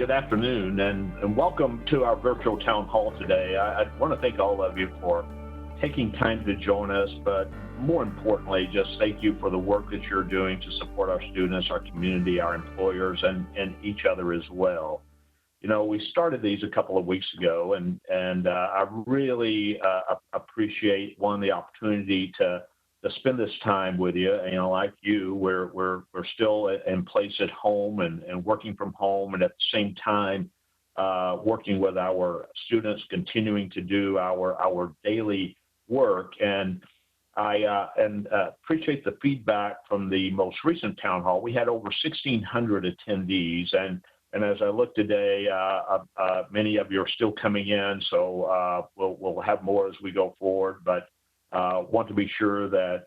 good afternoon, and welcome to our virtual town hall today. I want to thank all of you for taking time to join us, but more importantly, just thank you for the work that you're doing to support our students, our community, our employers, and each other as well. You know, we started these a couple of weeks ago, and I really appreciate, the opportunity to spend this time with you. You know, like you, we're still in place at home and working from home, and at the same time working with our students, continuing to do our daily work. And I appreciate the feedback from the most recent town hall. We had over 1,600 attendees, and as I look today, many of you are still coming in, so we'll have more as we go forward. But want to be sure that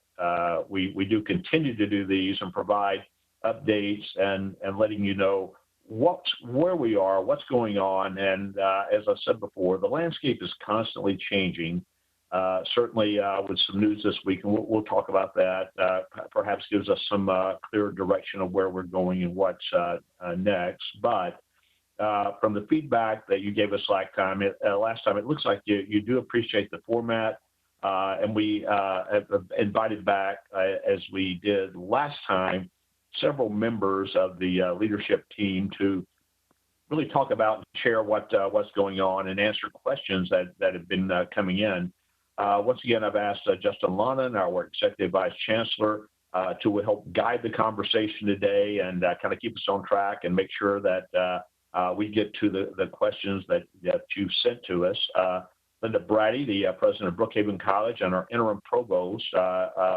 we do continue to do these and provide updates and letting you know where we are, what's going on. And as I said before, the landscape is constantly changing. Certainly with some news this week, and we'll talk about that, perhaps gives us some clear direction of where we're going and what's next. But from the feedback that you gave us last time, it looks like you do appreciate the format. And we have invited back, as we did last time, several members of the leadership team to really talk about and share what's going on and answer questions that have been coming in. Once again, I've asked Justin Lonan, our Executive Vice Chancellor, to help guide the conversation today and kind of keep us on track and make sure that we get to the questions that you've sent to us. Linda Brady, the president of Brookhaven College, and our interim provost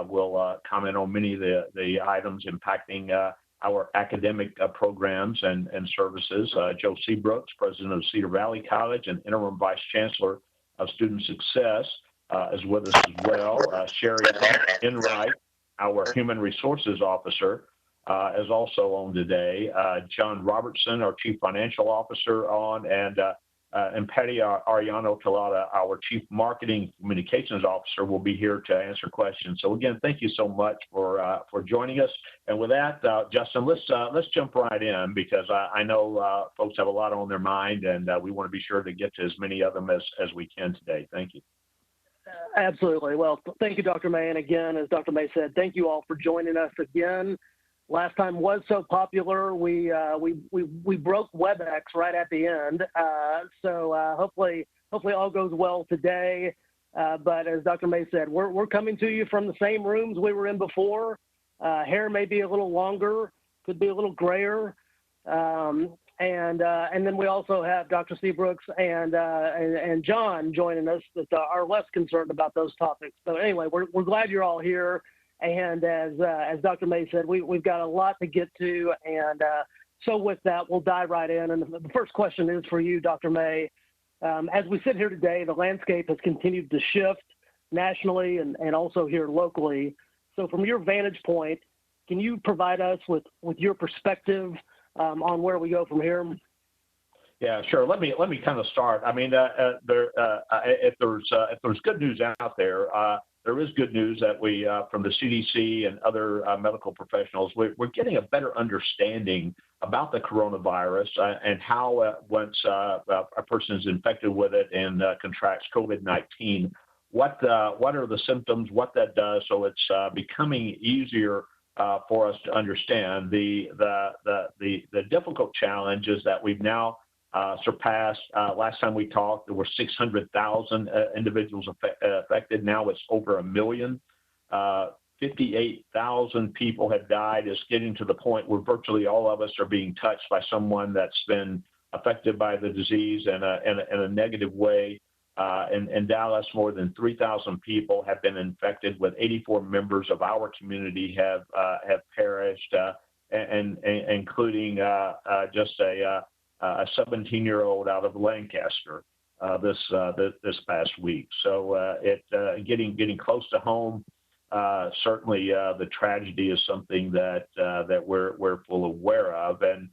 will comment on many of the items impacting our academic programs and services. Joe Seabrooks, president of Cedar Valley College and interim vice chancellor of student success, is with us as well. Sherry Enright, our human resources officer, is also on today. John Robertson, our chief financial officer, on, and Patty Ariano Talata, our Chief Marketing Communications Officer, will be here to answer questions. So again, thank you so much for joining us. And with that, Justin, let's jump right in, because I know folks have a lot on their mind, and we want to be sure to get to as many of them as we can today. Thank you. Absolutely. Well, thank you, Dr. May. And again, as Dr. May said, thank you all for joining us again. Last time was so popular, we broke WebEx right at the end. So hopefully all goes well today. But as Dr. May said, we're coming to you from the same rooms we were in before. Hair may be a little longer, could be a little grayer. And then we also have Dr. Seabrooks and John joining us that are less concerned about those topics. So anyway, we're glad you're all here. And as Dr. May said, we've got a lot to get to. And so with that, we'll dive right in. And the first question is for you, Dr. May. As we sit here today, the landscape has continued to shift nationally and also here locally. So from your vantage point, can you provide us with your perspective on where we go from here? Yeah, sure. Let me kind of start. I mean, if there's good news out there, there is good news that we, from the CDC and other medical professionals, we're getting a better understanding about the coronavirus and how once a person is infected with it and contracts COVID-19, what are the symptoms, what that does. So it's becoming easier for us to understand. The difficult challenge is that we've now surpassed, last time we talked, there were 600,000 individuals affected. Now it's over 1 million. 58,000 people have died. It's getting to the point where virtually all of us are being touched by someone that's been affected by the disease in a negative way. In Dallas, more than 3,000 people have been infected, with 84 members of our community have perished, and including just a 17-year-old out of Lancaster this past week. So getting close to home. Certainly, the tragedy is something that we're full aware of, and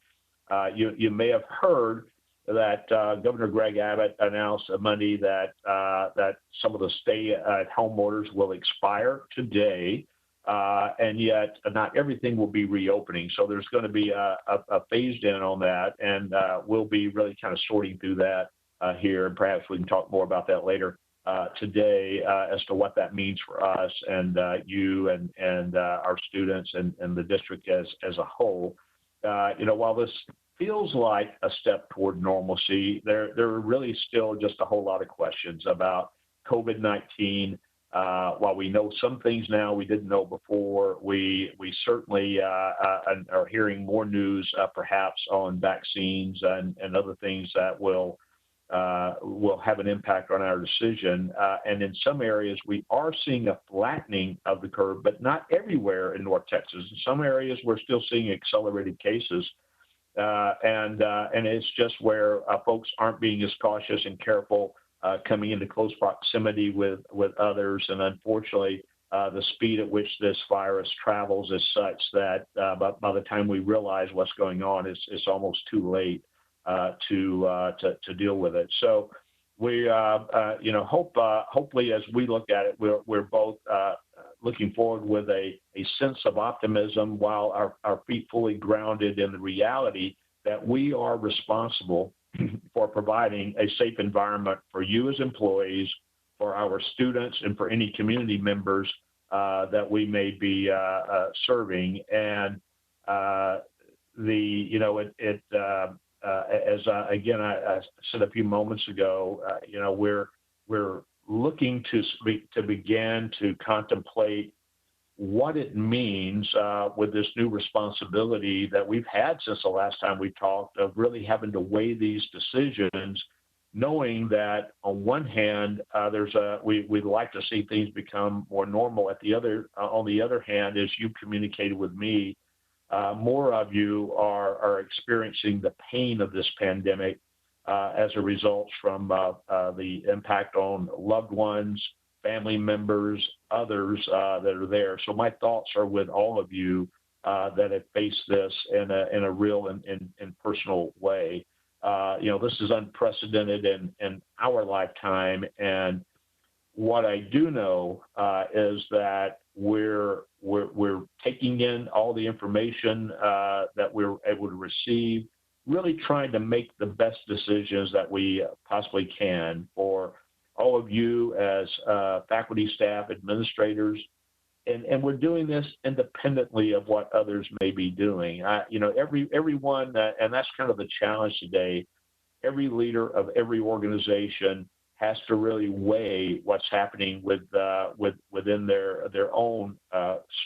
you may have heard that Governor Greg Abbott announced Monday that some of the stay-at-home orders will expire today. and yet not everything will be reopening. So there's going to be a phased in on that, and we'll be really kind of sorting through that here, and perhaps we can talk more about that later today as to what that means for us and you and our students and the district as a whole. While this feels like a step toward normalcy, there are really still just a whole lot of questions about COVID-19. While we know some things now we didn't know before, we certainly are hearing more news perhaps on vaccines and other things that will have an impact on our decision. And in some areas, we are seeing a flattening of the curve, but not everywhere in North Texas. In some areas, we're still seeing accelerated cases. And it's just where folks aren't being as cautious and careful coming into close proximity with others. And unfortunately, the speed at which this virus travels is such that by the time we realize what's going on, it's almost too late to deal with it. So we, hopefully, as we look at it, we're both looking forward with a sense of optimism while our feet fully grounded in the reality that we are responsible for providing a safe environment for you as employees, for our students, and for any community members that we may be serving. And again, I said a few moments ago, we're looking to begin to contemplate what it means with this new responsibility that we've had since the last time we talked, of really having to weigh these decisions, knowing that on one hand, we'd like to see things become more normal. On the other hand, as you communicated with me, more of you are experiencing the pain of this pandemic as a result from the impact on loved ones, family members, others that are there. So my thoughts are with all of you that have faced this in a real and personal way. This is unprecedented in our lifetime, and what I do know is that we're taking in all the information that we're able to receive, really trying to make the best decisions that we possibly can for all of you as faculty, staff, administrators, and we're doing this independently of what others may be doing. Everyone, and that's kind of the challenge today. Every leader of every organization has to really weigh what's happening within their own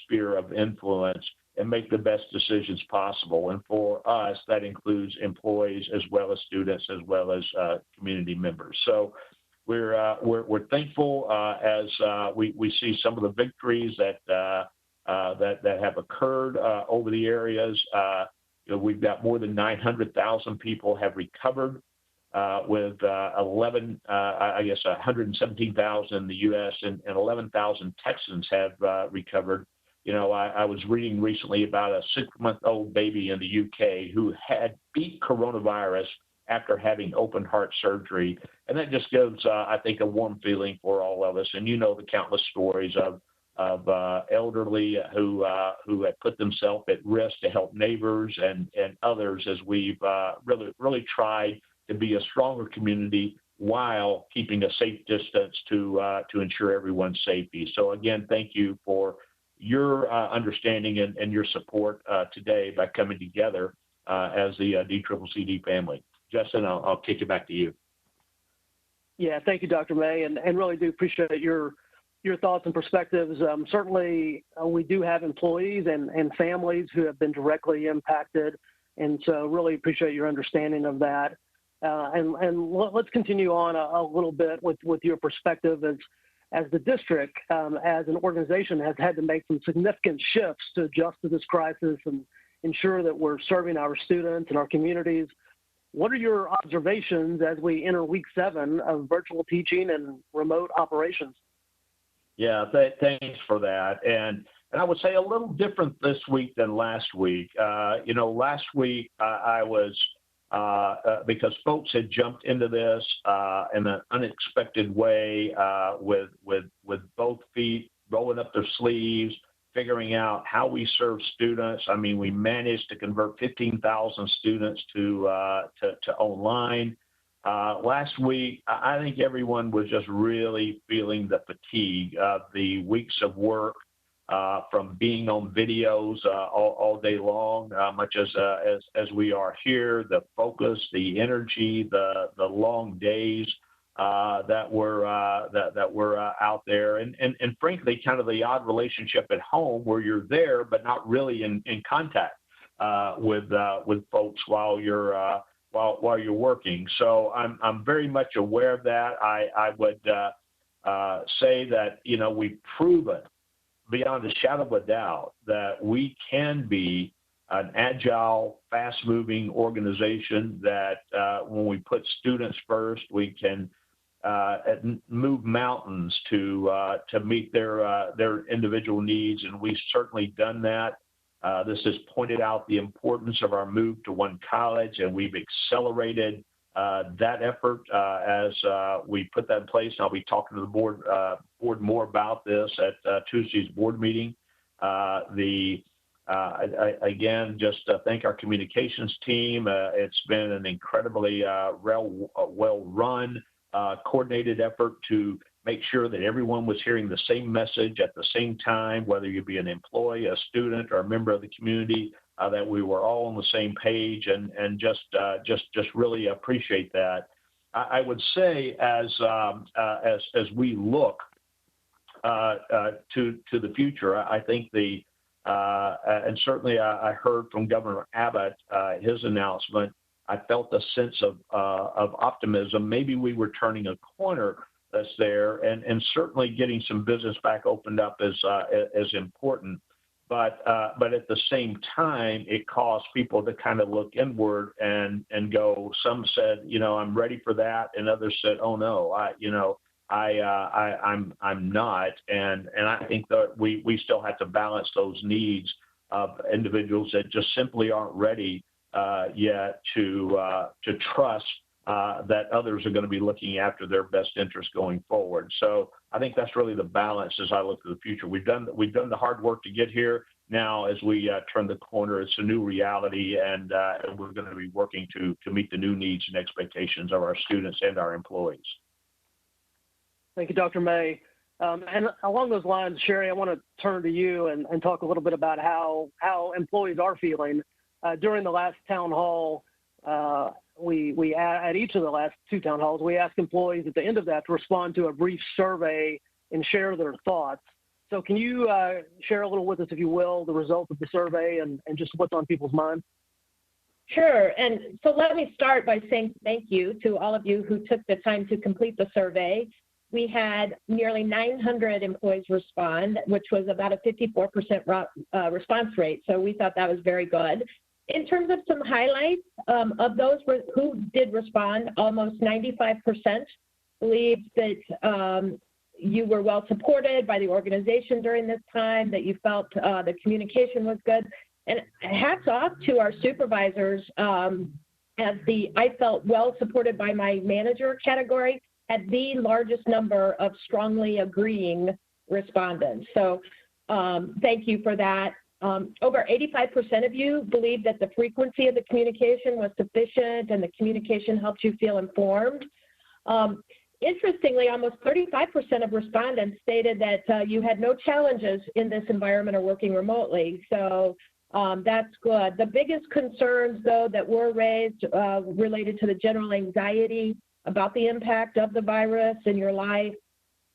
sphere of influence and make the best decisions possible. And for us, that includes employees as well as students as well as community members. So we're thankful as we see some of the victories that have occurred over the areas. We've got more than 900,000 people have recovered, with 117,000 in the U.S. and 11,000 Texans have recovered. I was reading recently about a 6-month-old baby in the UK who had beat coronavirus after having open heart surgery. And that just gives, I think, a warm feeling for all of us. And the countless stories of elderly who have put themselves at risk to help neighbors and others as we've really tried to be a stronger community while keeping a safe distance to ensure everyone's safety. So again, thank you for your understanding and your support today by coming together as the DCCC family. Justin, I'll kick it back to you. Yeah, thank you, Dr. May, and really do appreciate your thoughts and perspectives. Certainly, we do have employees and families who have been directly impacted, and so really appreciate your understanding of that. And let's continue on a little bit with your perspective as the district, as an organization, has had to make some significant shifts to adjust to this crisis and ensure that we're serving our students and our communities. What are your observations as we enter week 7 of virtual teaching and remote operations? Yeah, thanks for that. And I would say a little different this week than last week. Last week I was, because folks had jumped into this in an unexpected way with both feet rolling up their sleeves, figuring out how we serve students. I mean, we managed to convert 15,000 students to online. Last week, I think everyone was just really feeling the fatigue of the weeks of work from being on videos all day long, much as we are here. The focus, the energy, the long days that were out there, and frankly, kind of the odd relationship at home where you're there but not really in contact with folks while you're working. So I'm very much aware of that. I would say that we've proven beyond a shadow of a doubt that we can be an agile, fast-moving organization that when we put students first, we can move mountains to meet their individual needs, and we've certainly done that. This has pointed out the importance of our move to one college, and we've accelerated that effort as we put that in place. I'll be talking to the board more about this at Tuesday's board meeting. Again, just thank our communications team. It's been an incredibly well-run, coordinated effort to make sure that everyone was hearing the same message at the same time, whether you be an employee, a student, or a member of the community, that we were all on the same page, and just really appreciate that. I would say as we look to the future, I think and certainly I heard from Governor Abbott his announcement. I felt a sense of optimism. Maybe we were turning a corner that's there, and certainly getting some business back opened up is important. But at the same time, it caused people to kind of look inward and go. Some said, I'm ready for that, and others said, oh no, I'm not. And I think that we still have to balance those needs of individuals that just simply aren't ready yet to trust that others are going to be looking after their best interest going forward. So I think that's really the balance as I look to the future. We've done the hard work to get here. Now, as we turn the corner, it's a new reality, and we're going to be working to meet the new needs and expectations of our students and our employees. Thank you, Dr. May. And along those lines, Sherry, I want to turn to you and talk a little bit about how employees are feeling. During the last town hall, we at each of the last two town halls, we asked employees at the end of that to respond to a brief survey and share their thoughts. So can you share a little with us, if you will, the results of the survey and just what's on people's minds? Sure. And so let me start by saying thank you to all of you who took the time to complete the survey. We had nearly 900 employees respond, which was about a 54% response rate. So we thought that was very good. In terms of some highlights, of those who did respond, almost 95% believed that you were well supported by the organization during this time, that you felt the communication was good. And hats off to our supervisors, as I felt well supported by my manager category, had the largest number of strongly agreeing respondents. So thank you for that. Over 85% of you believe that the frequency of the communication was sufficient and the communication helped you feel informed. Interestingly, almost 35% of respondents stated that you had no challenges in this environment or working remotely. So that's good. The biggest concerns, though, that were raised related to the general anxiety about the impact of the virus in your life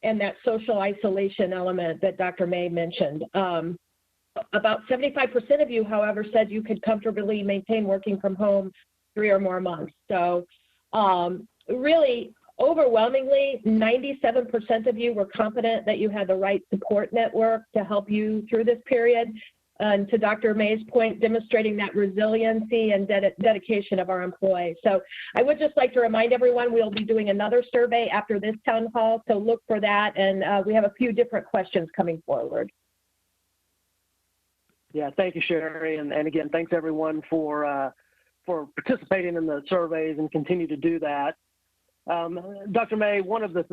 and that social isolation element that Dr. May mentioned. About 75% of you, however, said you could comfortably maintain working from home 3 or more months. So really, overwhelmingly, 97% of you were confident that you had the right support network to help you through this period. And to Dr. May's point, demonstrating that resiliency and dedication of our employees. So I would just like to remind everyone we'll be doing another survey after this town hall, so look for that. And we have a few different questions coming forward. Yeah, thank you, Sherry. And again, thanks everyone for participating in the surveys and continue to do that. Dr. May, one of the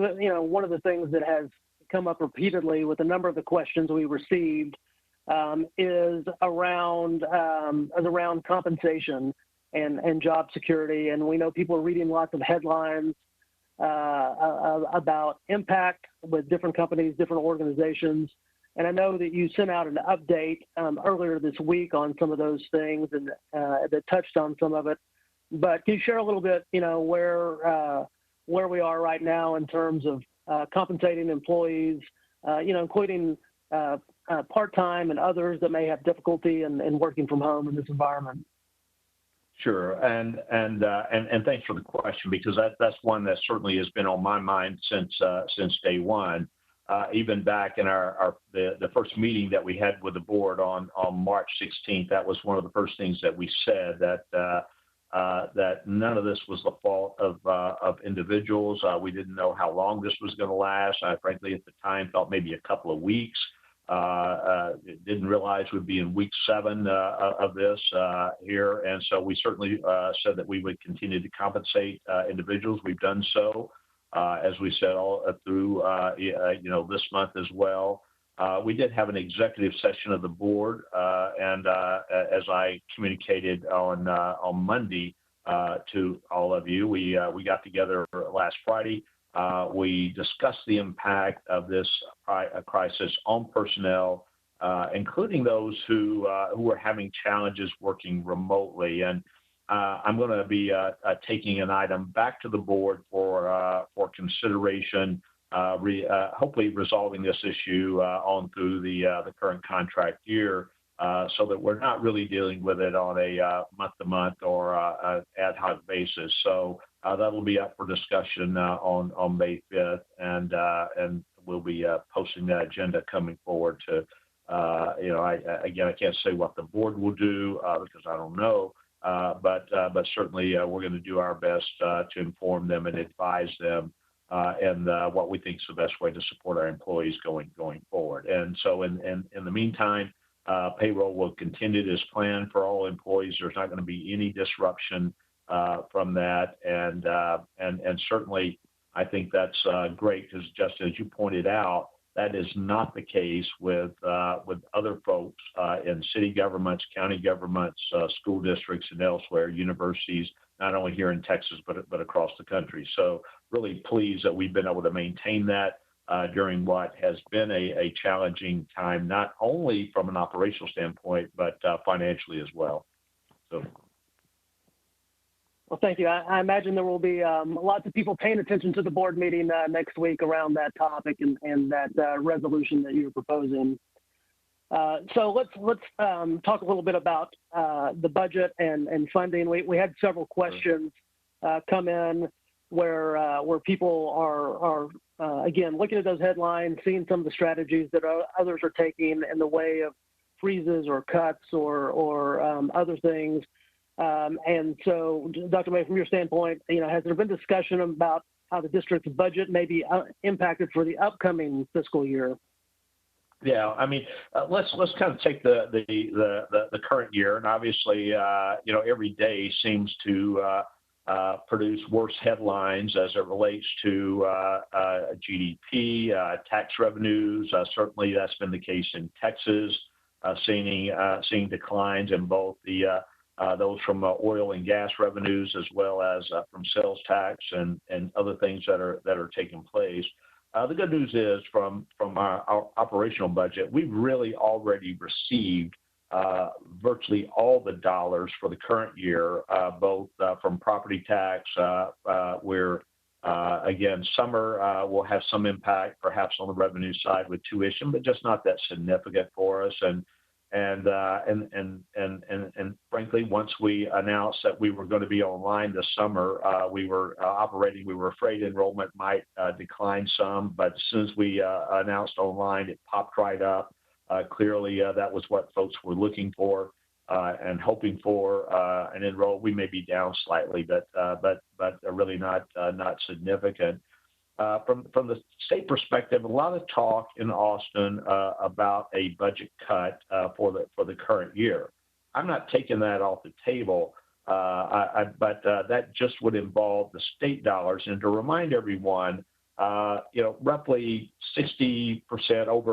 things that has come up repeatedly with a number of the questions we received is around compensation and job security. And we know people are reading lots of headlines about impact with different companies, different organizations. And I know that you sent out an update earlier this week on some of those things and that touched on some of it. But can you share a little bit, where we are right now in terms of compensating employees, including part-time and others that may have difficulty in working from home in this environment? Sure, and thanks for the question, because that's one that certainly has been on my mind since day one. Even back in the first meeting that we had with the board on March 16th, that was one of the first things that we said, that none of this was the fault of individuals. We didn't know how long this was going to last. I frankly at the time thought maybe a couple of weeks. Didn't realize we'd be in week 7 of this here, and so we certainly said that we would continue to compensate individuals. We've done so, as we said, all through this month as well. We did have an executive session of the board, and as I communicated on Monday to all of you, we got together last Friday. We discussed the impact of this crisis on personnel, including those who are having challenges working remotely. And I'm going to be taking an item back to the board for consideration, hopefully resolving this issue on through the current contract year, so that we're not really dealing with it on a month-to-month or ad hoc basis. So that'll be up for discussion on May 5th, and we'll be posting that agenda coming forward to, I can't say what the board will do because I don't know, but certainly we're going to do our best to inform them and advise them and what we think is the best way to support our employees going forward. And so in the meantime, payroll will continue as planned for all employees. There's not going to be any disruption from that, and certainly I think that's great, because just as you pointed out, that is not the case with other folks in city governments, county governments, school districts, and elsewhere, universities, not only here in Texas but across the country. So really pleased that we've been able to maintain that during what has been a challenging time, not only from an operational standpoint but financially as well. So. Well, thank you. I imagine there will be lots of people paying attention to the board meeting next week around that topic and that resolution that you're proposing. So let's talk a little bit about the budget and funding. We had several questions come in where people are again looking at those headlines, seeing some of the strategies that others are taking in the way of freezes or cuts or other things. And so, Dr. May, from your standpoint, has there been discussion about how the district's budget may be impacted for the upcoming fiscal year? Yeah, I mean, let's kind of take the current year, and obviously, every day seems to produce worse headlines as it relates to GDP, tax revenues. Certainly, that's been the case in Texas, seeing declines in both those from oil and gas revenues, as well as from sales tax and other things that are taking place. The good news is from our operational budget, we've really already received virtually all the dollars for the current year, both from property tax, where again, summer will have some impact perhaps on the revenue side with tuition, but just not that significant for us. And frankly, once we announced that we were going to be online this summer, we were operating. We were afraid enrollment might decline some, but as soon as we announced online, it popped right up. Clearly, that was what folks were looking for and hoping for. And enroll, we may be down slightly, but really not significant. From the state perspective, a lot of talk in Austin about a budget cut for the current year. I'm not taking that off the table, but that just would involve the state dollars. And to remind everyone, roughly 60%,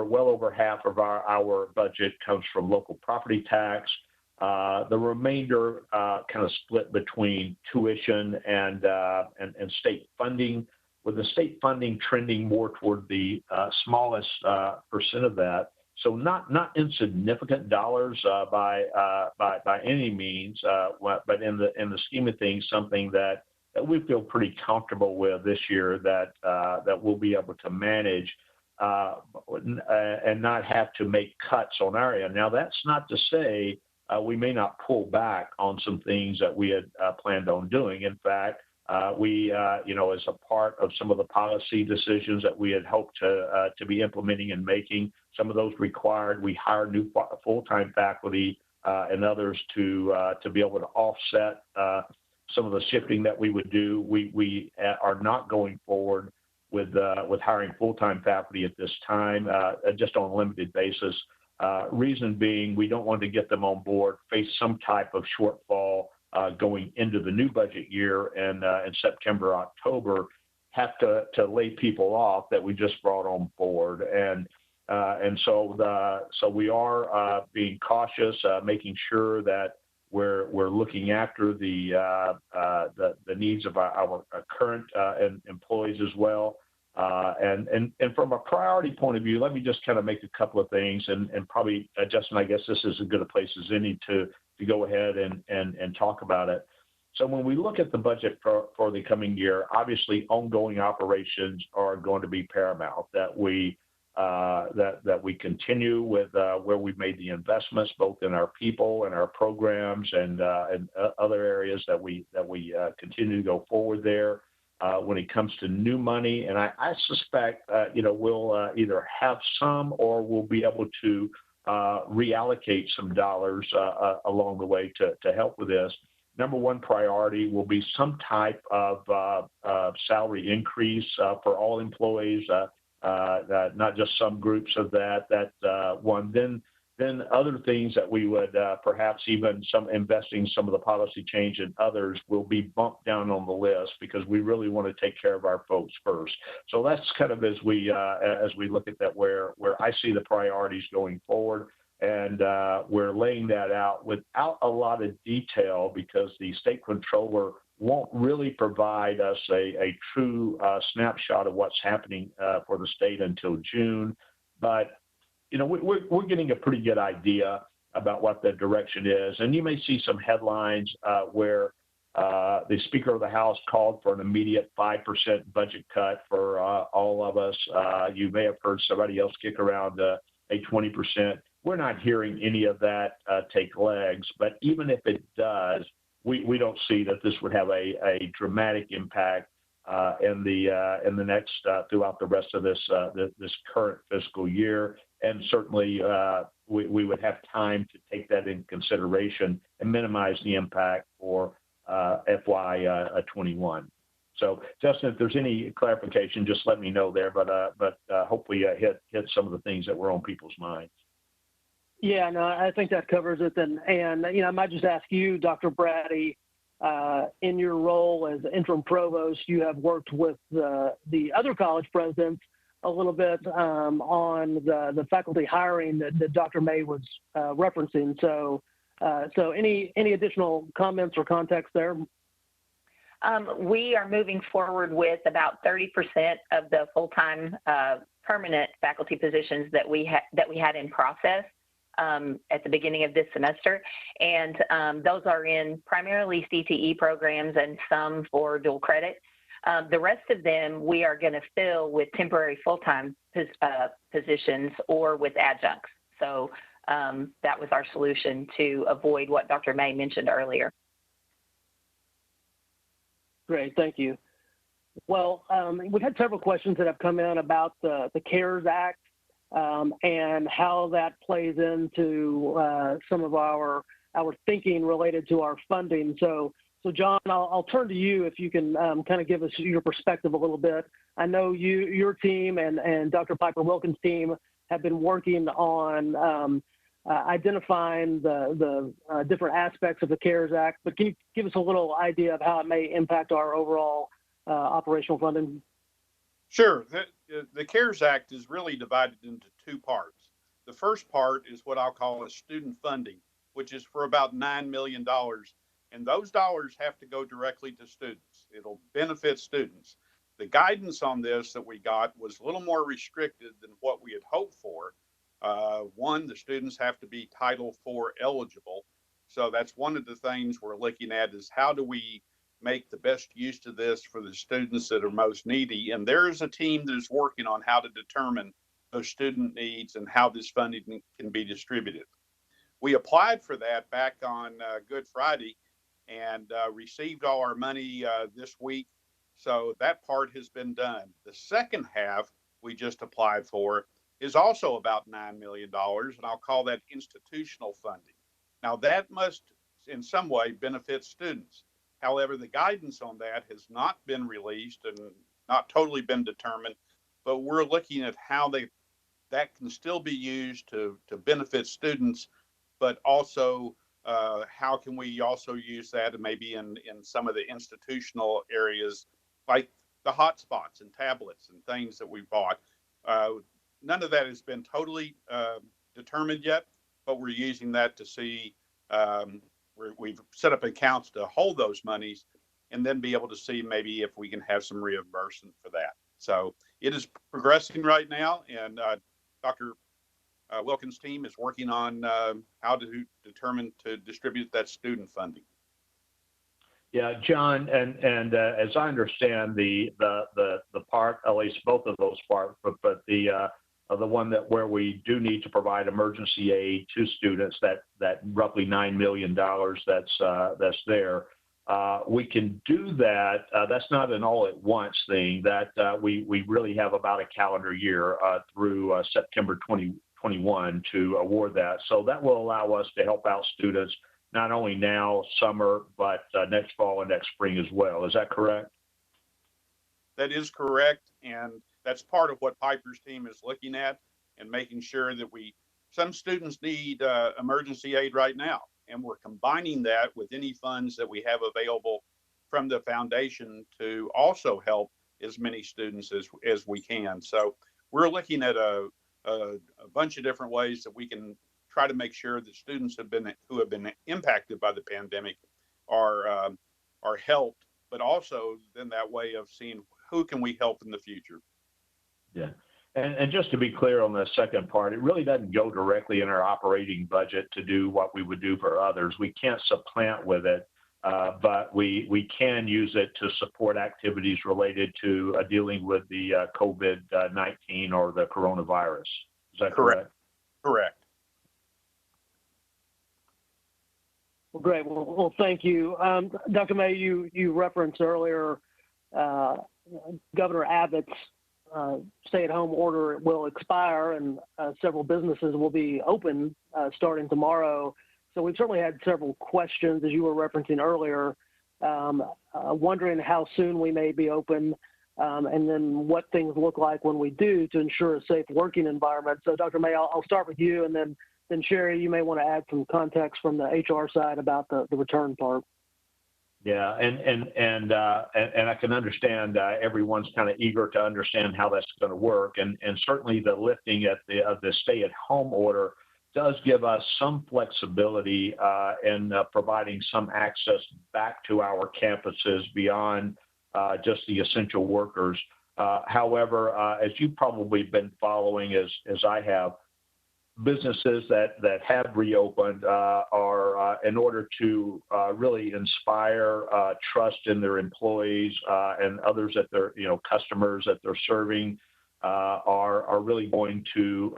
well over half of our budget comes from local property tax. The remainder kind of split between tuition and state funding, with the state funding trending more toward the smallest percent of that. So not insignificant dollars by any means, but in the scheme of things, something that we feel pretty comfortable with this year that we'll be able to manage and not have to make cuts on our end. Now, that's not to say we may not pull back on some things that we had planned on doing. In fact, we, as a part of some of the policy decisions that we had hoped to be implementing and making, some of those required, we hired new full-time faculty and others to be able to offset some of the shifting that we would do. We are not going forward with hiring full-time faculty at this time, just on a limited basis. Reason being, we don't want to get them on board, face some type of shortfall going into the new budget year, and in September, October, have to lay people off that we just brought on board. And so we are being cautious, making sure that we're looking after the needs of our current employees as well. And from a priority point of view, let me just kind of make a couple of things, and probably, Justin, I guess this is as good a place as any to go ahead and talk about it. So when we look at the budget for the coming year, obviously ongoing operations are going to be paramount, that we continue with where we've made the investments, both in our people and our programs and other areas that we continue to go forward there. When it comes to new money, and I suspect, we'll either have some or we'll be able to reallocate some dollars along the way to help with this. Number one priority will be some type of salary increase for all employees, not just some groups of that one. Then other things that we would perhaps even investing some of the policy change in others will be bumped down on the list, because we really want to take care of our folks first. So that's kind of as we look at that, where I see the priorities going forward. And we're laying that out without a lot of detail, because the state controller won't really provide us a true snapshot of what's happening for the state until June. But we're getting a pretty good idea about what the direction is. And you may see some headlines where the Speaker of the House called for an immediate 5% budget cut for all of us. You may have heard somebody else kick around a 20%. We're not hearing any of that take legs. But even if it does, we don't see that this would have a dramatic impact in the next throughout the rest of this current fiscal year. And certainly we would have time to take that into consideration and minimize the impact for FY21. So, Justin, if there's any clarification, just let me know there. But hopefully hit some of the things that were on people's minds. Yeah, no, I think that covers it. And I might just ask you, Dr. Brady, in your role as interim provost, you have worked with the other college presidents a little bit on the faculty hiring that Dr. May was referencing. So any additional comments or context there? We are moving forward with about 30% of the full-time permanent faculty positions that we had in process at the beginning of this semester. And those are in primarily CTE programs and some for dual credit. The rest of them we are going to fill with temporary full-time positions or with adjuncts. So that was our solution to avoid what Dr. May mentioned earlier. Great, thank you. Well, we've had several questions that have come in about the CARES Act and how that plays into some of our thinking related to our funding. So John, I'll turn to you if you can kind of give us your perspective a little bit. I know your team and Dr. Piper Wilkins' team have been working on identifying the different aspects of the CARES Act, but can you give us a little idea of how it may impact our overall operational funding? Sure. The CARES Act is really divided into two parts. The first part is what I'll call a student funding, which is for about $9 million. And those dollars have to go directly to students. It'll benefit students. The guidance on this that we got was a little more restricted than what we had hoped for. One, the students have to be Title IV eligible. So that's one of the things we're looking at is how do we make the best use of this for the students that are most needy. And there is a team that is working on how to determine those student needs and how this funding can be distributed. We applied for that back on Good Friday and received all our money this week. So that part has been done. The second half we just applied for is also about $9 million, and I'll call that institutional funding. Now, that must in some way benefit students. However, the guidance on that has not been released and not totally been determined, but we're looking at how that can still be used to benefit students, but also how can we also use that maybe in some of the institutional areas like the hotspots and tablets and things that we bought. None of that has been totally determined yet, but we're using that to see we've set up accounts to hold those monies and then be able to see maybe if we can have some reimbursement for that. So it is progressing right now, and Dr. Wilkins' team is working on how to determine to distribute that student funding. Yeah, John, and as I understand the part, at least both of those parts, but the one that where we do need to provide emergency aid to students, that roughly $9 million that's there. We can do that. That's not an all at once thing. That we really have about a calendar year through September 2021 to award that. So that will allow us to help out students not only now, summer, but next fall and next spring as well. Is that correct? That is correct, and that's part of what Piper's team is looking at and making sure that some students need emergency aid right now, and we're combining that with any funds that we have available from the foundation to also help as many students as we can. So we're looking at a bunch of different ways that we can try to make sure that students who have been impacted by the pandemic are helped, but also then that way of seeing who can we help in the future. Yeah. And just to be clear on the second part, it really doesn't go directly in our operating budget to do what we would do for others. We can't supplant with it, but we can use it to support activities related to dealing with the COVID-19 or the coronavirus. Is that correct? Correct. Well, great. Well, thank you. Dr. May, you referenced earlier Governor Abbott's stay-at-home order will expire, and several businesses will be open starting tomorrow. So we've certainly had several questions, as you were referencing earlier, wondering how soon we may be open, and then what things look like when we do to ensure a safe working environment. So, Dr. May, I'll start with you, and then Sherry, you may want to add some context from the HR side about the return part. Yeah, and I can understand everyone's kind of eager to understand how that's going to work, and certainly the lifting of the stay-at-home order does give us some flexibility in providing some access back to our campuses beyond just the essential workers. However, as you've probably been following as I have, businesses that have reopened are in order to really inspire trust in their employees and others that they're customers that they're serving are really going to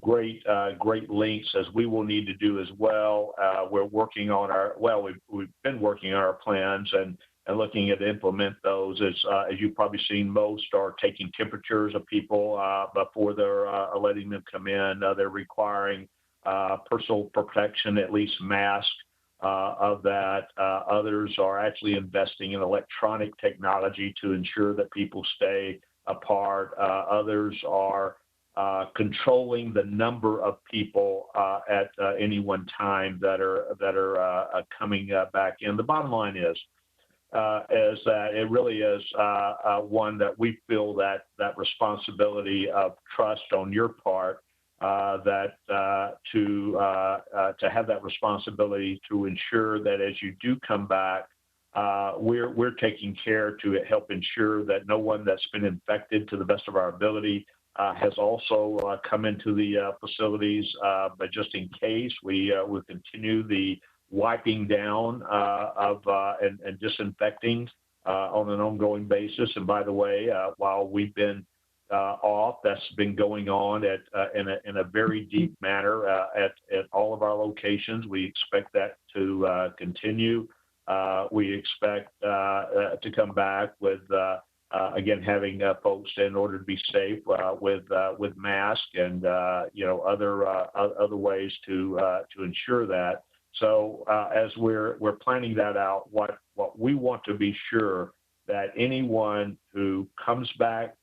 great lengths, as we will need to do as well. We're working on we've been working on our plans and looking at implement those. As you've probably seen, most are taking temperatures of people before they're letting them come in. They're requiring personal protection, at least mask of that. Others are actually investing in electronic technology to ensure that people stay apart. Others are controlling the number of people at any one time that are coming back in. The bottom line is, is that it really is one that we feel that responsibility of trust on your part, to have that responsibility to ensure that as you do come back, we're taking care to help ensure that no one that's been infected, to the best of our ability, has also come into the facilities. But just in case, we will continue the wiping down and disinfecting on an ongoing basis. And by the way, while we've been off, that's been going on in a very deep manner at all of our locations. We expect that to continue. We expect to come back with again having folks, in order to be safe, with masks and other ways to ensure that. So as we're planning that out, what we want to be sure that anyone who comes back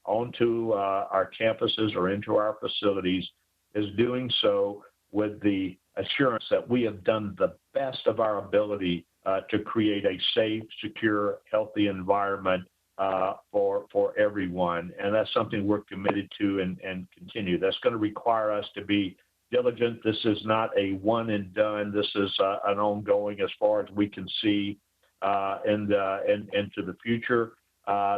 onto our campuses or into our facilities is doing so with the assurance that we have done the best of our ability to create a safe, secure, healthy environment for everyone. And that's something we're committed to and continue. That's going to require us to be diligent. This is not a one and done. This is an ongoing, as far as we can see, into the future.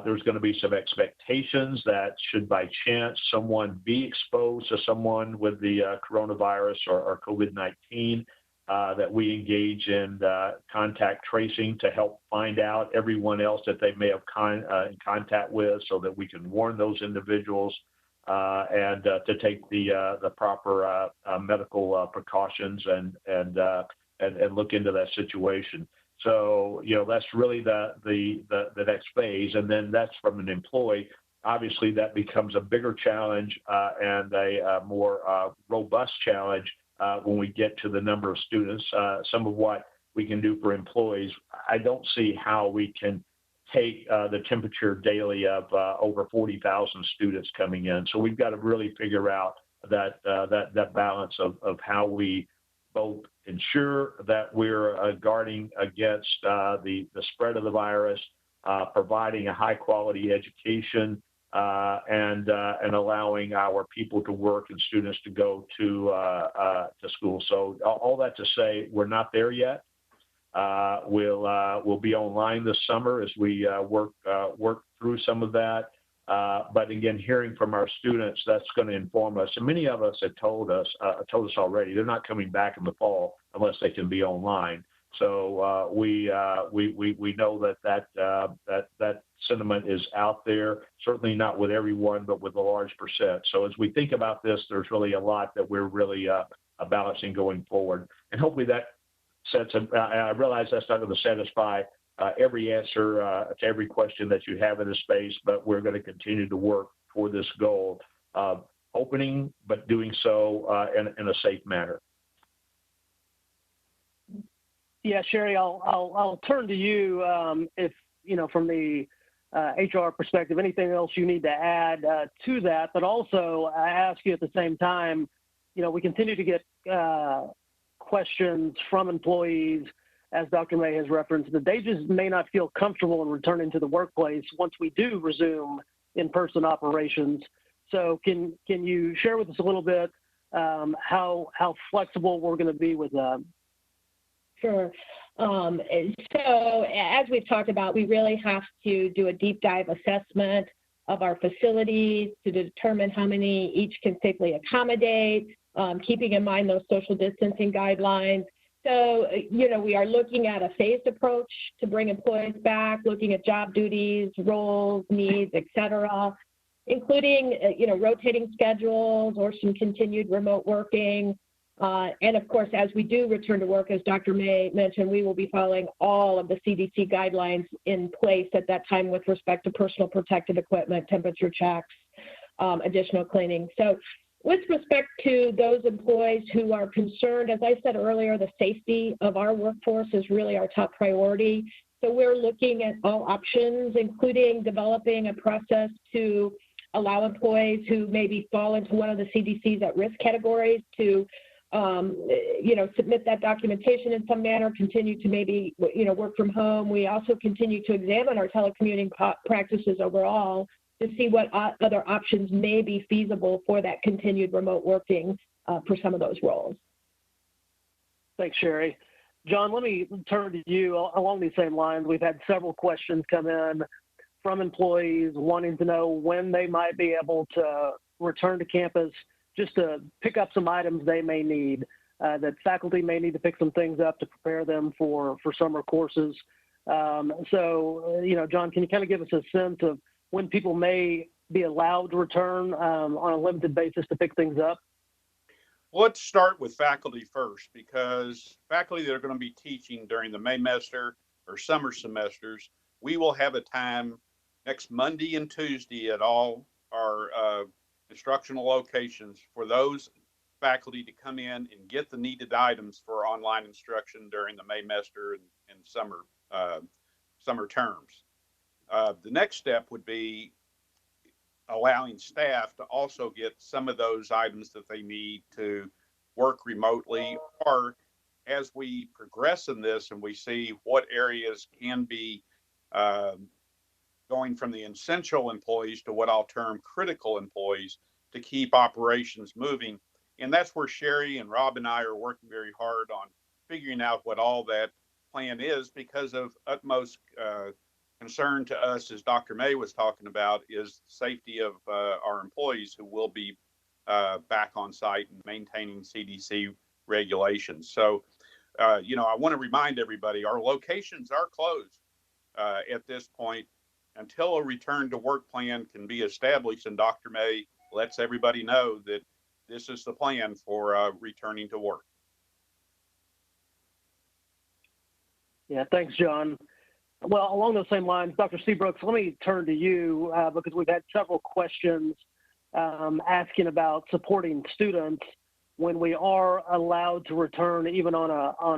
There's going to be some expectations that should by chance someone be exposed to someone with the coronavirus or COVID-19, that we engage in contact tracing to help find out everyone else that they may have in contact with, so that we can warn those individuals and to take the proper medical precautions and look into that situation. So, that's really the next phase. And then that's from an employee. Obviously, that becomes a bigger challenge and a more robust challenge when we get to the number of students. Some of what we can do for employees, I don't see how we can take the temperature daily of over 40,000 students coming in. So we've got to really figure out that balance of how we both ensure that we're guarding against the spread of the virus, providing a high quality education, and allowing our people to work and students to go to school. So all that to say, we're not there yet. We'll be online this summer as we work through some of that. But again, hearing from our students, that's going to inform us. And many of us have told us already they're not coming back in the fall unless they can be online. So we know that sentiment is out there. Certainly not with everyone, but with a large percent. So as we think about this, there's really a lot that we're really balancing going forward, and hopefully that sets. I realize that's not going to satisfy every answer to every question that you have in this space, but we're going to continue to work toward this goal of opening, but doing so in a safe manner. Yeah, Sherry, I'll turn to you if, from the HR perspective, anything else you need to add to that. But also, I ask you at the same time, we continue to get questions from employees, as Dr. May has referenced, that they just may not feel comfortable in returning to the workplace once we do resume in-person operations. So can you share with us a little bit how flexible we're going to be with that? Sure. So as we've talked about, we really have to do a deep dive assessment of our facilities to determine how many each can safely accommodate, keeping in mind those social distancing guidelines. So, we are looking at a phased approach to bring employees back, looking at job duties, roles, needs, et cetera, including, rotating schedules or some continued remote working. And of course, as we do return to work, as Dr. May mentioned, we will be following all of the CDC guidelines in place at that time with respect to personal protective equipment, temperature checks, additional cleaning. So with respect to those employees who are concerned, as I said earlier, the safety of our workforce is really our top priority. So we're looking at all options, including developing a process to allow employees who maybe fall into one of the CDC's at-risk categories to submit that documentation in some manner, continue to maybe, work from home. We also continue to examine our telecommuting practices overall to see what other options may be feasible for that continued remote working for some of those roles. Thanks, Sherry. John, let me turn to you along these same lines. We've had several questions come in from employees wanting to know when they might be able to return to campus just to pick up some items they may need, that faculty may need to pick some things up to prepare them for summer courses. John, can you kind of give us a sense of when people may be allowed to return on a limited basis to pick things up? Well, let's start with faculty first, because faculty that are going to be teaching during the Maymester or summer semesters, we will have a time next Monday and Tuesday at all our instructional locations for those faculty to come in and get the needed items for online instruction during the Maymester and summer terms. The next step would be allowing staff to also get some of those items that they need to work remotely, or as we progress in this and we see what areas can be going from the essential employees to what I'll term critical employees to keep operations moving. And that's where Sherry and Rob and I are working very hard on figuring out what all that plan is, because of utmost concern to us, as Dr. May was talking about, is the safety of our employees who will be back on site and maintaining CDC regulations. So, I want to remind everybody, our locations are closed at this point until a return to work plan can be established, and Dr. May lets everybody know that this is the plan for returning to work. Yeah, thanks, John. Well, along those same lines, Dr. Seabrooks, let me turn to you because we've had several questions asking about supporting students when we are allowed to return, even on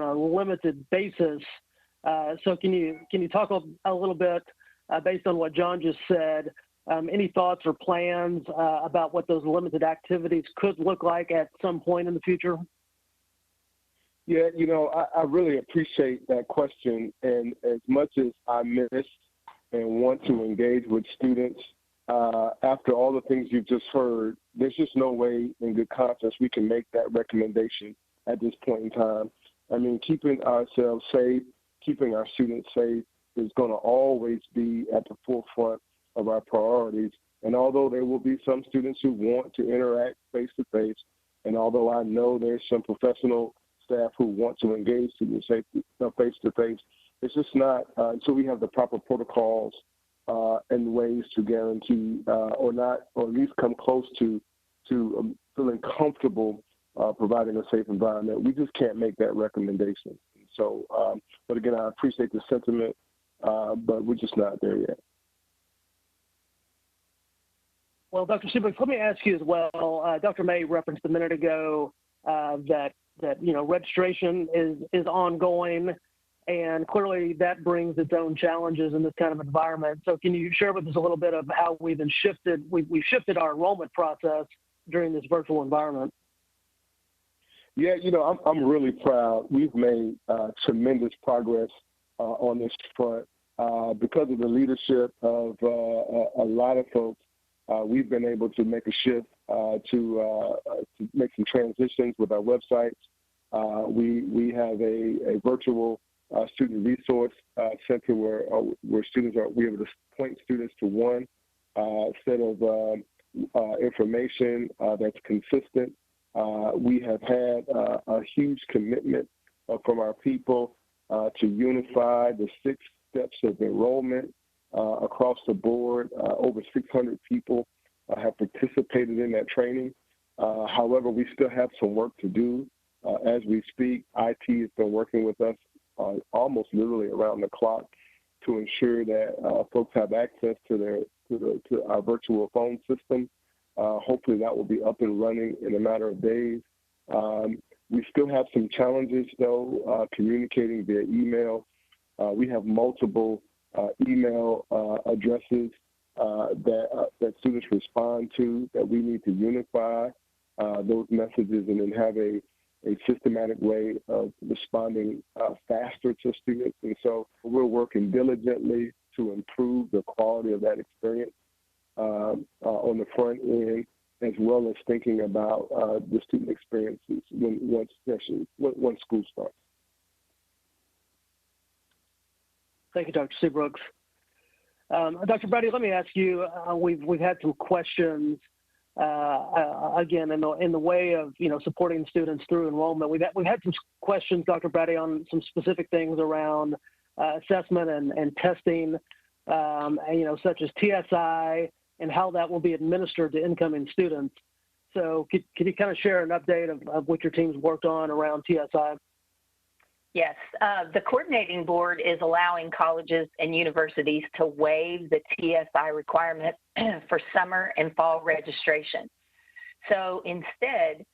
a limited basis. So can you talk a little bit based on what John just said? Any thoughts or plans about what those limited activities could look like at some point in the future? Yeah, I really appreciate that question. And as much as I miss and want to engage with students, after all the things you've just heard, there's just no way in good conscience we can make that recommendation at this point in time. I mean, keeping ourselves safe, keeping our students safe is going to always be at the forefront of our priorities. And although there will be some students who want to interact face-to-face, and although I know there's some professional staff who want to engage students face-to-face, it's just not until we have the proper protocols and ways to guarantee or at least come close to feeling comfortable providing a safe environment. We just can't make that recommendation. So, but again, I appreciate the sentiment, but we're just not there yet. Well, Dr. Seabrooks, let me ask you as well. Dr. May referenced a minute ago that registration is ongoing, and clearly that brings its own challenges in this kind of environment. So can you share with us a little bit of how we've shifted our enrollment process during this virtual environment? Yeah, I'm really proud. We've made tremendous progress on this front because of the leadership of a lot of folks. We've been able to make a shift to make some transitions with our websites. We have a virtual student resource center where students we're able to point students to one set of information that's consistent. We have had a huge commitment from our people to unify the 6 steps of enrollment across the board. Over 600 people have participated in that training. However, we still have some work to do. As we speak, IT has been working with us almost literally around the clock to ensure that folks have access to our virtual phone system. Hopefully that will be up and running in a matter of days. We still have some challenges, though, communicating via email. We have multiple email addresses that students respond to that we need to unify those messages and then have a a systematic way of responding faster to students. And so we're working diligently to improve the quality of that experience on the front end, as well as thinking about the student experiences once school starts. Thank you, Dr. Seabrooks. Dr. Brady, let me ask you, we've had some questions, again, in the way of, supporting students through enrollment. We've had some questions, Dr. Brady, on some specific things around assessment and testing, such as TSI and how that will be administered to incoming students. So could you kind of share an update of what your team's worked on around TSI? Yes, the coordinating board is allowing colleges and universities to waive the TSI requirement for summer and fall registration. So instead,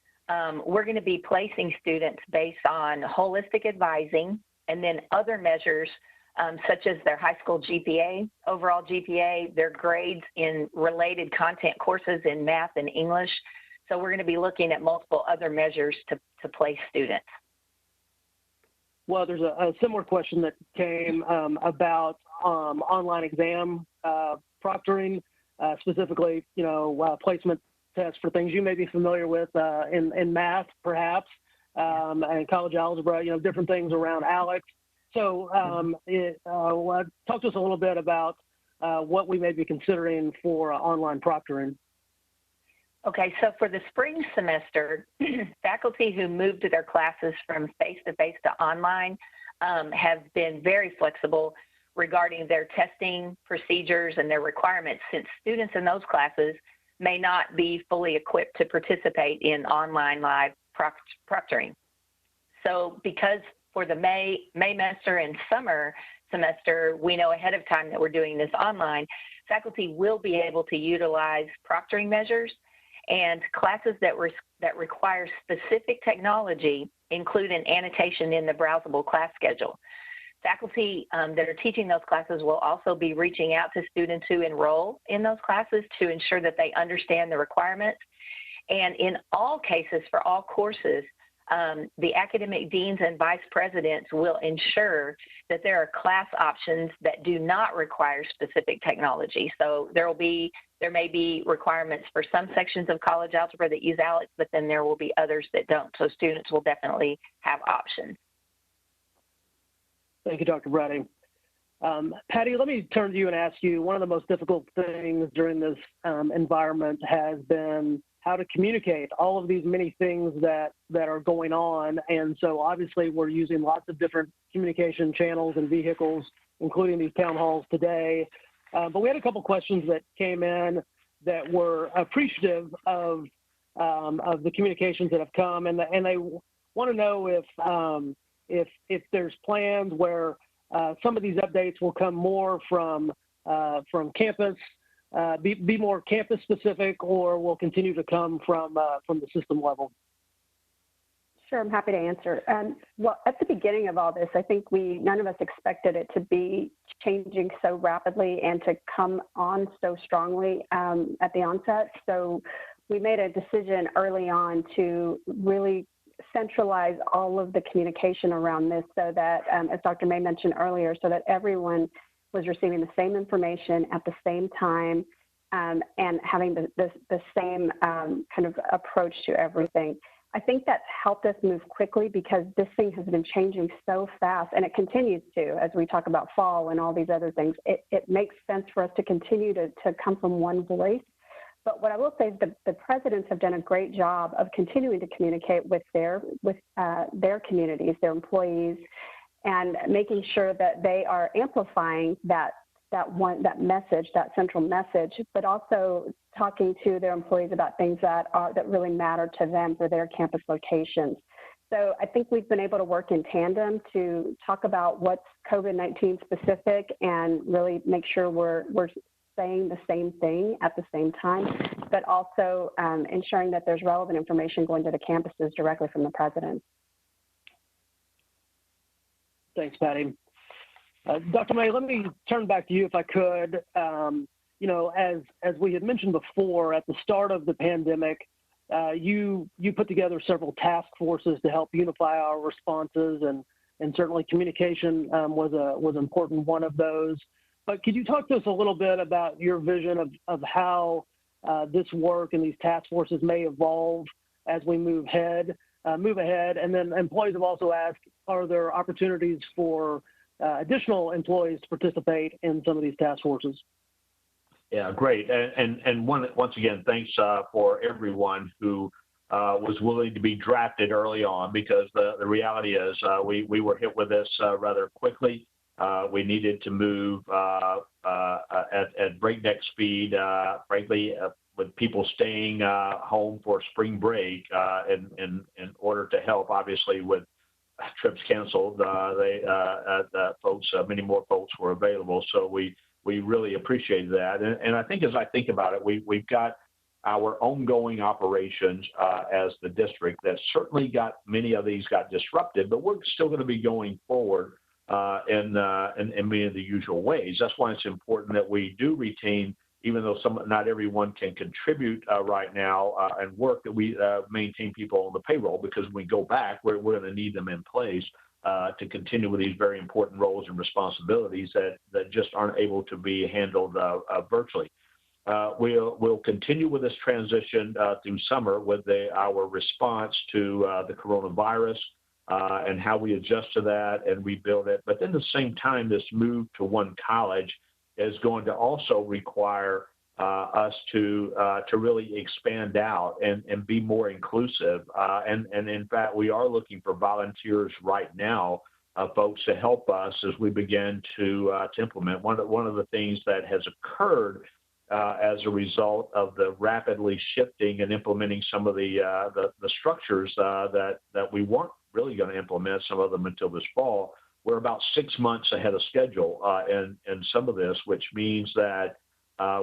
we're going to be placing students based on holistic advising and then other measures such as their high school GPA, overall GPA, their grades in related content courses in math and English. So we're going to be looking at multiple other measures to place students. Well, there's a similar question that came about online exam proctoring, specifically, placement tests for things you may be familiar with in math, perhaps, and college algebra, different things around ALEX. So talk to us a little bit about what we may be considering for online proctoring. Okay, so for the spring semester, faculty who moved their classes from face-to-face to online have been very flexible regarding their testing procedures and their requirements, since students in those classes may not be fully equipped to participate in online live proctoring. So because for the May semester and summer semester, we know ahead of time that we're doing this online, faculty will be able to utilize proctoring measures, and classes that require specific technology include an annotation in the browsable class schedule. Faculty that are teaching those classes will also be reaching out to students who enroll in those classes to ensure that they understand the requirements. And in all cases, for all courses, the academic deans and vice presidents will ensure that there are class options that do not require specific technology. So there may be requirements for some sections of college algebra that use ALEX, but then there will be others that don't. So students will definitely have options. Thank you, Dr. Brady. Patty, let me turn to you and ask you, one of the most difficult things during this environment has been how to communicate all of these many things that are going on. And so obviously we're using lots of different communication channels and vehicles, including these town halls today. But we had a couple questions that came in that were appreciative of the communications that have come, and they want to know if there's plans where some of these updates will come more from campus, be more campus specific, or will continue to come from the system level. Sure, I'm happy to answer. Well, at the beginning of all this, I think none of us expected it to be changing so rapidly and to come on so strongly at the onset. So we made a decision early on to really centralize all of the communication around this so that, as Dr. May mentioned earlier, so that everyone was receiving the same information at the same time and having the same kind of approach to everything. I think that's helped us move quickly because this thing has been changing so fast, and it continues to as we talk about fall and all these other things. It makes sense for us to continue to come from one voice. But what I will say is the presidents have done a great job of continuing to communicate with their communities, their employees, and making sure that they are amplifying that message, that central message, but also talking to their employees about things that really matter to them for their campus locations. So I think we've been able to work in tandem to talk about what's COVID-19 specific and really make sure we're saying the same thing at the same time, but also ensuring that there's relevant information going to the campuses directly from the president. Thanks, Patty. Dr. May, let me turn back to you if I could. As we had mentioned before, at the start of the pandemic, you put together several task forces to help unify our responses, and certainly communication was an important one of those. But could you talk to us a little bit about your vision of how this work and these task forces may evolve as we move ahead? And then employees have also asked, are there opportunities for additional employees to participate in some of these task forces? Yeah, great. And once again, thanks for everyone who was willing to be drafted early on, because the reality is we were hit with this rather quickly. We needed to move at breakneck speed, frankly, with people staying home for spring break in order to help, obviously, with trips canceled. Many more folks were available, so we really appreciated that. And I think, as I think about it, we've got our ongoing operations as the district that certainly many of these got disrupted, but we're still going to be going forward in many of the usual ways. That's why it's important that we do retain, even though not everyone can contribute right now and work, that we maintain people on the payroll, because when we go back, we're going to need them in place to continue with these very important roles and responsibilities that just aren't able to be handled virtually. We'll continue with this transition through summer with our response to the coronavirus and how we adjust to that and rebuild it. But then at the same time, this move to one college is going to also require us to really expand out and be more inclusive. And in fact, we are looking for volunteers right now, folks, to help us as we begin to implement. One of the things that has occurred as a result of the rapidly shifting and implementing some of the structures that we weren't really going to implement, some of them until this fall. We're about 6 months ahead of schedule in some of this, which means that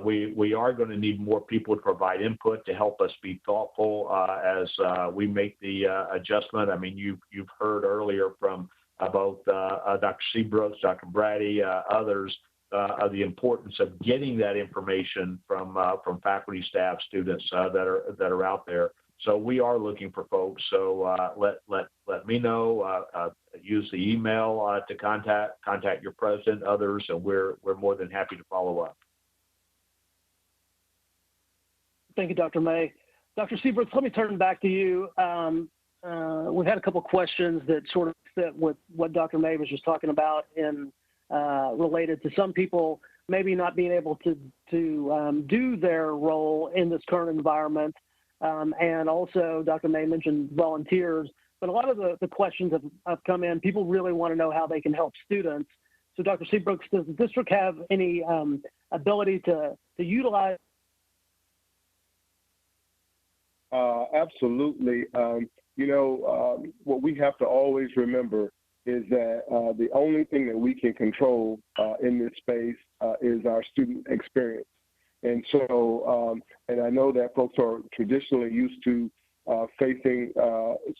we are going to need more people to provide input to help us be thoughtful as we make the adjustment. I mean, you've heard earlier from both Dr. Seabrooks, Dr. Brady, others, of the importance of getting that information from faculty, staff, students that are out there. So we are looking for folks. So let me know. Use the email to contact your president, others, and we're more than happy to follow up. Thank you, Dr. May. Dr. Seabrooks, let me turn back to you. We've had a couple questions that sort of fit with what Dr. May was just talking about in related to some people maybe not being able to do their role in this current environment. And also, Dr. May mentioned volunteers, but a lot of the questions have come in. People really want to know how they can help students. So, Dr. Seabrooks, does the district have any ability to utilize? Absolutely. What we have to always remember is that the only thing that we can control in this space is our student experience. And so, and I know that folks are traditionally used to facing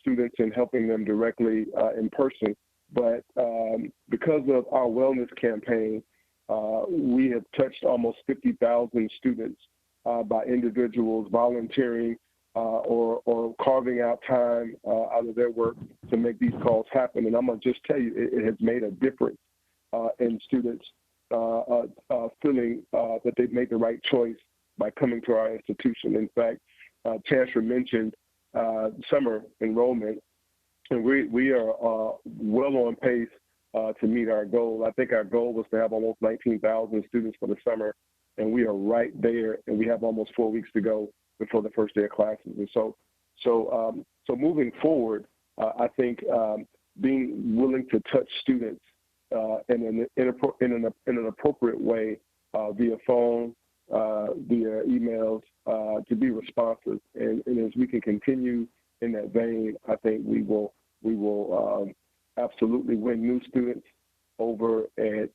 students and helping them directly in person, but because of our wellness campaign, we have touched almost 50,000 students by individuals volunteering or carving out time out of their work to make these calls happen. And I'm going to just tell you, it has made a difference in students feeling that they've made the right choice by coming to our institution. In fact, Chancellor mentioned summer enrollment, and we are well on pace to meet our goal. I think our goal was to have almost 19,000 students for the summer, and we are right there, and we have almost 4 weeks to go before the first day of classes. And so moving forward, I think being willing to touch students in an appropriate way via phone, via emails, to be responsive, and as we can continue in that vein, I think we will absolutely win new students over and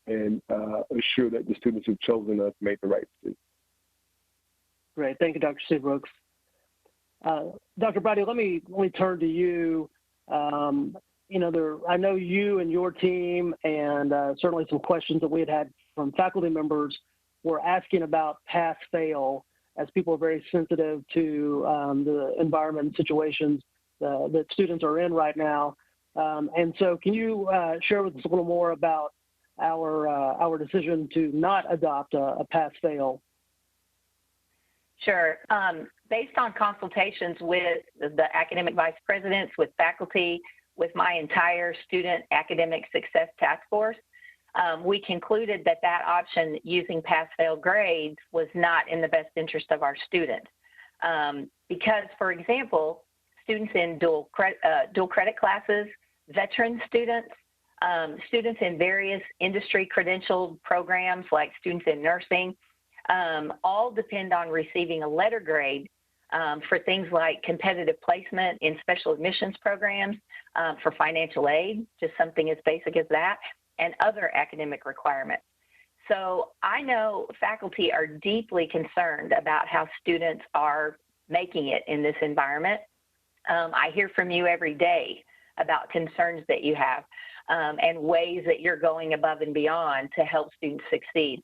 assure that the students who've chosen us make the right decision. Great, thank you, Dr. Seabrooks. Dr. Brady, let me turn to you. I know you and your team, and certainly some questions that we had from faculty members were asking about pass-fail. as people are very sensitive to the environment and situations that students are in right now. And so can you share with us a little more about our decision to not adopt a pass-fail? Sure. Based on consultations with the academic vice presidents, with faculty, with my entire student academic success task force, we concluded that that option using pass-fail grades was not in the best interest of our students. Because, for example, students in dual credit classes, veteran students, students in various industry credentialed programs like students in nursing, all depend on receiving a letter grade for things like competitive placement in special admissions programs, for financial aid, just something as basic as that, and other academic requirements. So I know faculty are deeply concerned about how students are making it in this environment. I hear from you every day about concerns that you have and ways that you're going above and beyond to help students succeed.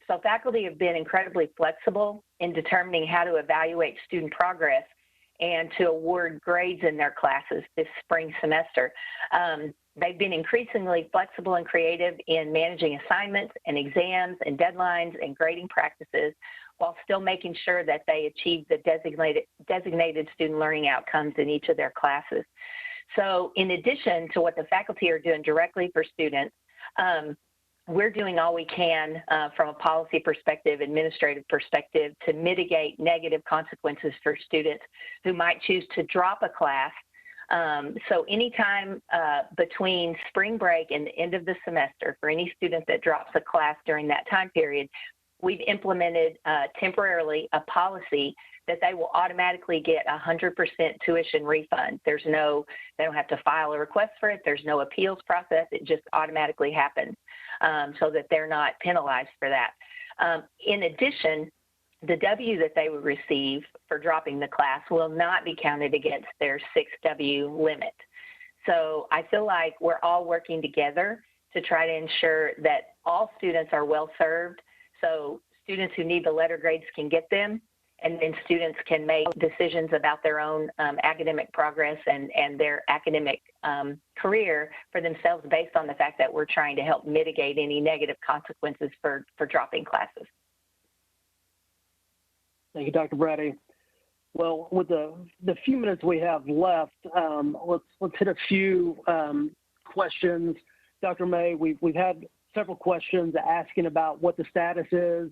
So faculty have been incredibly flexible in determining how to evaluate student progress and to award grades in their classes this spring semester. They've been increasingly flexible and creative in managing assignments and exams and deadlines and grading practices while still making sure that they achieve the designated student learning outcomes in each of their classes. So in addition to what the faculty are doing directly for students, we're doing all we can from a policy perspective, administrative perspective, to mitigate negative consequences for students who might choose to drop a class. So anytime between spring break and the end of the semester, for any student that drops a class during that time period, we've implemented temporarily a policy that they will automatically get 100% tuition refund. They don't have to file a request for it. There's no appeals process. It just automatically happens so that they're not penalized for that. In addition, the W that they would receive for dropping the class will not be counted against their 6W limit. So I feel like we're all working together to try to ensure that all students are well served. So students who need the letter grades can get them, and then students can make decisions about their own academic progress and their academic career for themselves based on the fact that we're trying to help mitigate any negative consequences for dropping classes. Thank you, Dr. Brady. Well, with the few minutes we have left, let's hit a few questions. Dr. May, we've had several questions asking about what the status is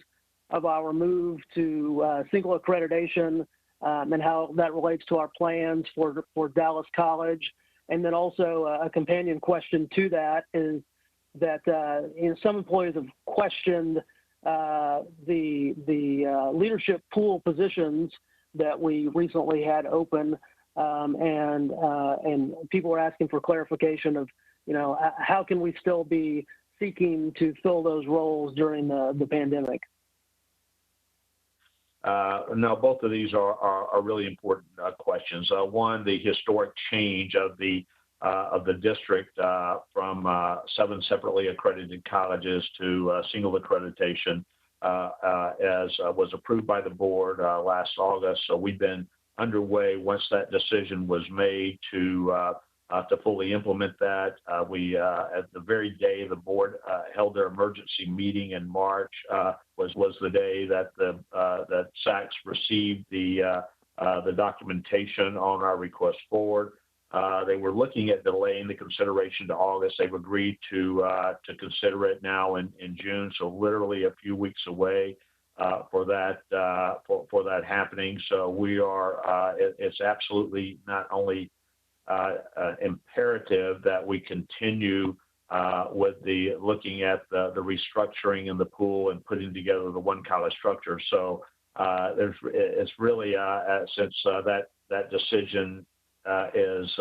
of our move to single accreditation and how that relates to our plans for Dallas College. And then also a companion question to that is that some employees have questioned the leadership pool positions that we recently had open, and people are asking for clarification of, how can we still be seeking to fill those roles during the pandemic? No, both of these are really important questions. One, the historic change of the district from 7 separately accredited colleges to single accreditation, as was approved by the board last August. So we've been underway once that decision was made to fully implement that. We at the very day the board held their emergency meeting in March was the day that that SACS received the documentation on our request forward. They were looking at delaying the consideration to August. They've agreed to consider it now in June, so literally a few weeks away for that happening. So we are. It's absolutely not only imperative that we continue with the looking at the restructuring in the pool and putting together the one college structure. So it's really since that decision is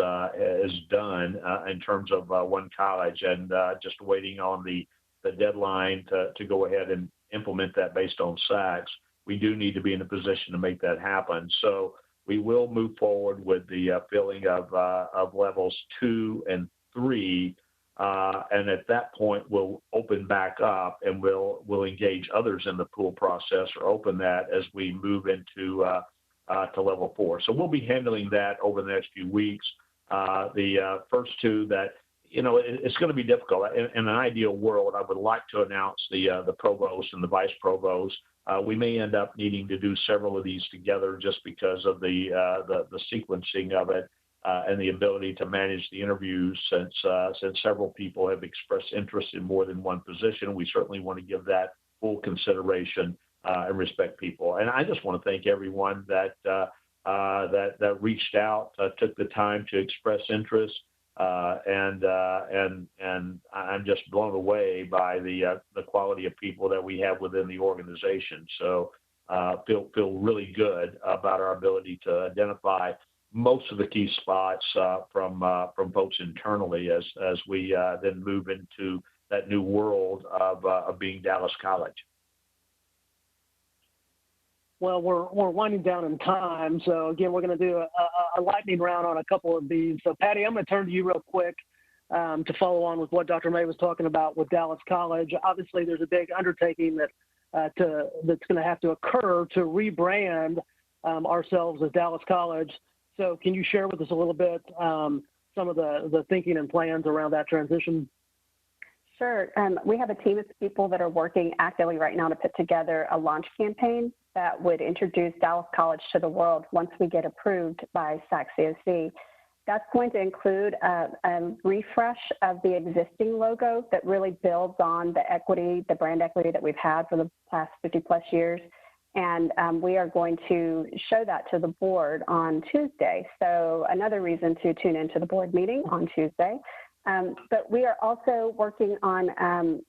done in terms of one college, and just waiting on the deadline to go ahead and implement that based on SACS. We do need to be in a position to make that happen. So we will move forward with the filling of levels 2 and 3 And at that point, we'll open back up and we'll engage others in the pool process or open that as we move into to level 4. So we'll be handling that over the next few weeks. The first two that, it's going to be difficult. In an ideal world, I would like to announce the provost and the vice provost. We may end up needing to do several of these together just because of the sequencing of it and the ability to manage the interviews. Since several people have expressed interest in more than one position, we certainly want to give that full consideration and respect people. And I just want to thank everyone that reached out, took the time to express interest. And I'm just blown away by the quality of people that we have within the organization. So feel really good about our ability to identify most of the key spots from folks internally as we then move into that new world of being Dallas College. Well, we're winding down in time, so again, we're going to do a lightning round on a couple of these. So, Patty, I'm going to turn to you real quick to follow on with what Dr. May was talking about with Dallas College. Obviously, there's a big undertaking that's going to have to occur to rebrand ourselves as Dallas College. So, can you share with us a little bit some of the thinking and plans around that transition? Sure. We have a team of people that are working actively right now to put together a launch campaign that would introduce Dallas College to the world once we get approved by SAC-COC. That's going to include a refresh of the existing logo that really builds on the equity, the brand equity that we've had for the past 50 plus years. And we are going to show that to the board on Tuesday. So another reason to tune into the board meeting on Tuesday. But we are also working on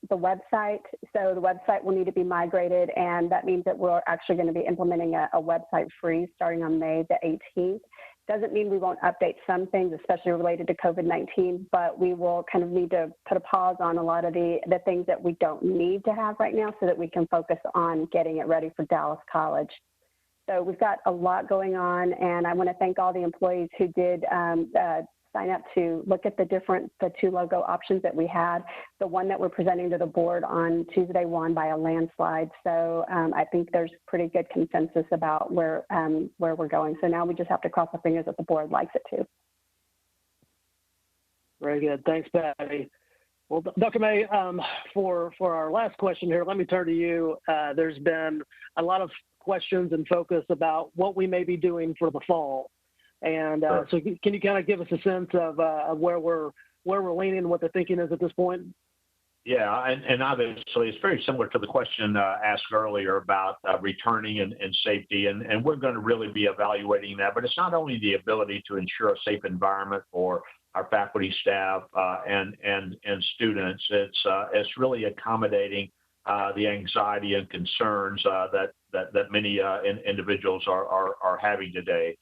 the website. So the website will need to be migrated, and that means that we're actually going to be implementing a website freeze starting on May the 18th. Doesn't mean we won't update some things, especially related to COVID-19, but we will kind of need to put a pause on a lot of the things that we don't need to have right now so that we can focus on getting it ready for Dallas College. So we've got a lot going on, and I want to thank all the employees who did sign up to look at the two logo options that we had. The one that we're presenting to the board on Tuesday won by a landslide. So I think there's pretty good consensus about where we're going. So now we just have to cross our fingers that the board likes it too. Very good. Thanks, Patty. Well, Dr. May, for our last question here, let me turn to you. There's been a lot of questions and focus about what we may be doing for the fall. And Sure. So can you kind of give us a sense of where we're leaning and what the thinking is at this point? Yeah, and obviously it's very similar to the question asked earlier about returning and safety, and we're going to really be evaluating that. But it's not only the ability to ensure a safe environment for our faculty, staff, and students. It's really accommodating the anxiety and concerns that many individuals are having today.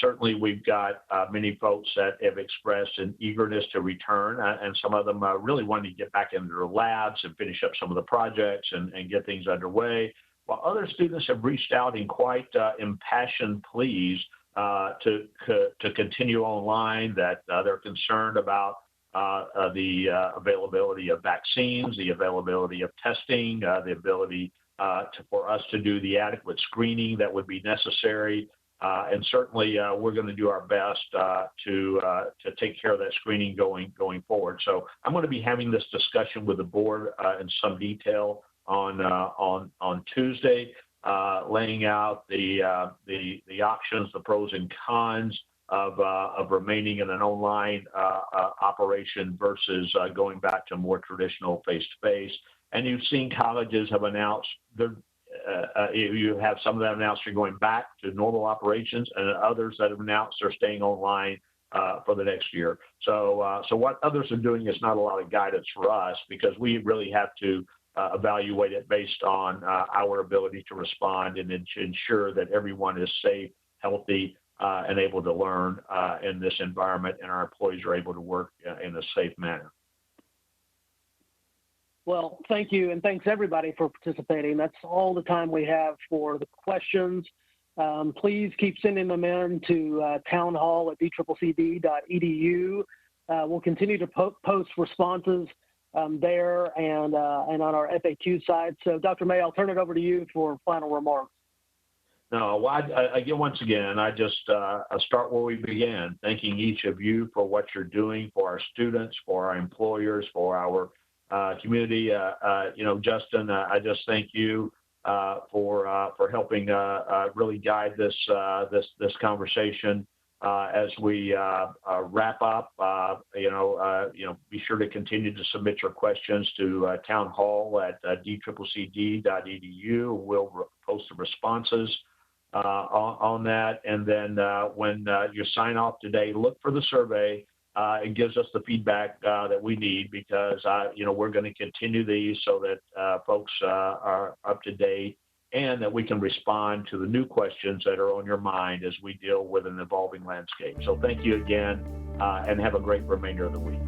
Certainly, we've got many folks that have expressed an eagerness to return, and some of them really wanting to get back into their labs and finish up some of the projects and get things underway, while other students have reached out in quite impassioned pleas to continue online, that they're concerned about the availability of vaccines, the availability of testing, the ability for us to do the adequate screening that would be necessary. And certainly, we're going to do our best to take care of that screening going forward. So I'm going to be having this discussion with the board in some detail on Tuesday, laying out the options, the pros and cons of remaining in an online operation versus going back to more traditional face-to-face. And you've seen colleges have announced you have some of them announced they're going back to normal operations, and others that have announced they're staying online for the next year. So what others are doing is not a lot of guidance for us, because we really have to evaluate it based on our ability to respond and to ensure that everyone is safe, healthy, and able to learn in this environment, and our employees are able to work in a safe manner. Well, thank you, and thanks everybody for participating. That's all the time we have for the questions. Please keep sending them in to townhall@dccd.edu. We'll continue to post responses there and on our FAQ side. So, Dr. May, I'll turn it over to you for final remarks. No, well, once again, I just start where we began, thanking each of you for what you're doing for our students, for our employers, for our community. Justin, I just thank you for helping really guide this conversation as we wrap up. Be sure to continue to submit your questions to townhall@dccd.edu. We'll post the responses on that. And then when you sign off today, look for the survey. It gives us the feedback that we need because, we're going to continue these so that folks are up to date and that we can respond to the new questions that are on your mind as we deal with an evolving landscape. So thank you again and have a great remainder of the week.